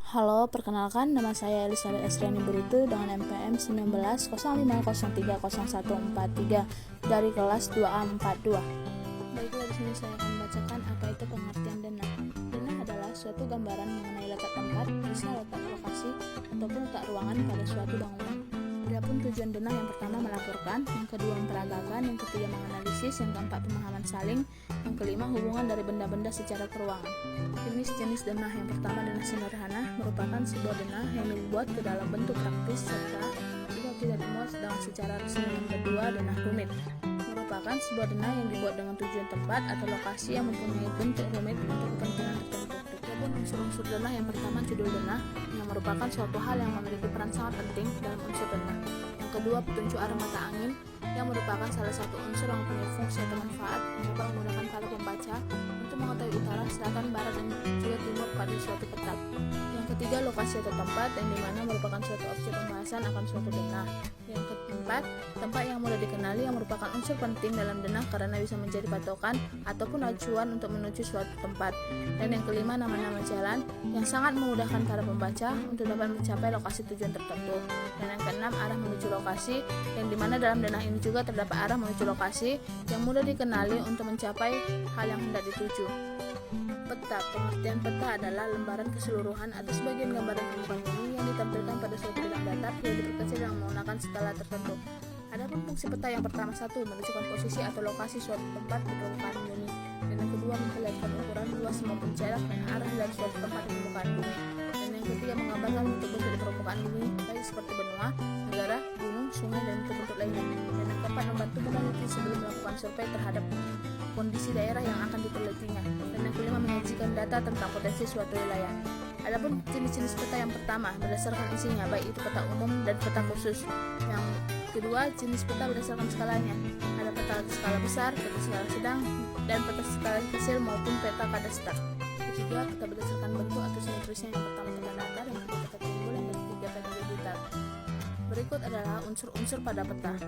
Halo, perkenalkan nama saya Elizabeth Esriani Beritu dengan NPM 1905030143 dari kelas 2A42. Baiklah, di sini saya akan membacakan apa itu pengertian denah. Denah adalah suatu gambaran mengenai letak tempat, bisa letak lokasi ataupun letak ruangan pada suatu bangunan. Adapun tujuan denah yang pertama melaporkan, yang kedua memperagakan, yang ketiga menganalisis, yang keempat pemahaman saling, yang kelima hubungan dari benda-benda secara keruangan. Jenis-jenis denah yang pertama denah sederhana merupakan sebuah denah yang dibuat ke dalam bentuk praktis serta juga tidak dimuat dalam secara resmi. Yang kedua denah rumit merupakan sebuah denah yang dibuat dengan tujuan tempat atau lokasi yang mempunyai bentuk rumit untuk kepentingan tertentu. Adapun unsur-unsur denah yang pertama judul denah yang merupakan suatu hal yang memiliki peran sangat penting dalam unsur denah. Yang kedua petunjuk arah mata angin yang merupakan salah satu unsur yang mempunyai fungsi atau manfaat yang dapat memudahkan para pembaca untuk mengetahui utara, selatan, barat, dan juga timur pada suatu peta. Yang ketiga lokasi atau tempat yang dimana merupakan suatu objek pembahasan akan suatu denah. Yang keempat tempat yang mudah dikenali yang merupakan unsur penting dalam denah karena bisa menjadi patokan ataupun acuan untuk menuju suatu tempat. Dan yang kelima nama-nama jalan yang sangat memudahkan para pembaca untuk dapat mencapai lokasi tujuan tertentu. Dan yang keenam arah menuju lokasi yang dimana dalam denah ini juga terdapat arah menuju lokasi yang mudah dikenali untuk mencapai hal yang hendak dituju. Peta. Pengertian peta adalah lembaran keseluruhan atau sebagian gambaran permukaan bumi yang ditampilkan pada suatu bidang datar yang diperkecil dengan menggunakan skala tertentu. Adapun fungsi peta yang pertama satu menunjukkan posisi atau lokasi suatu tempat di permukaan bumi, dan yang kedua memperlihatkan ukuran, luas maupun jarak dan arah dari suatu tempat di permukaan bumi, dan yang ketiga menggambarkan bentuk-bentuk di permukaan bumi baik seperti benua, negara, gunung, sungai dan bentuk-bentuk lainnya, dan yang keempat membantu peneliti sebelum melakukan survei terhadap kondisi daerah yang akan ditelitinya, dan yang kelima menyajikan data tentang potensi suatu wilayah. Adapun jenis-jenis peta yang pertama berdasarkan isinya baik itu peta umum dan peta khusus. Yang kedua jenis peta berdasarkan skalanya, ada peta skala besar, peta skala sedang, dan peta skala kecil maupun peta kadastar. Ketiga peta berdasarkan bentuk atau simetrisnya, yang pertama peta datar, yang kedua peta timbul, yang ketiga peta digital. Berikut adalah unsur-unsur pada peta.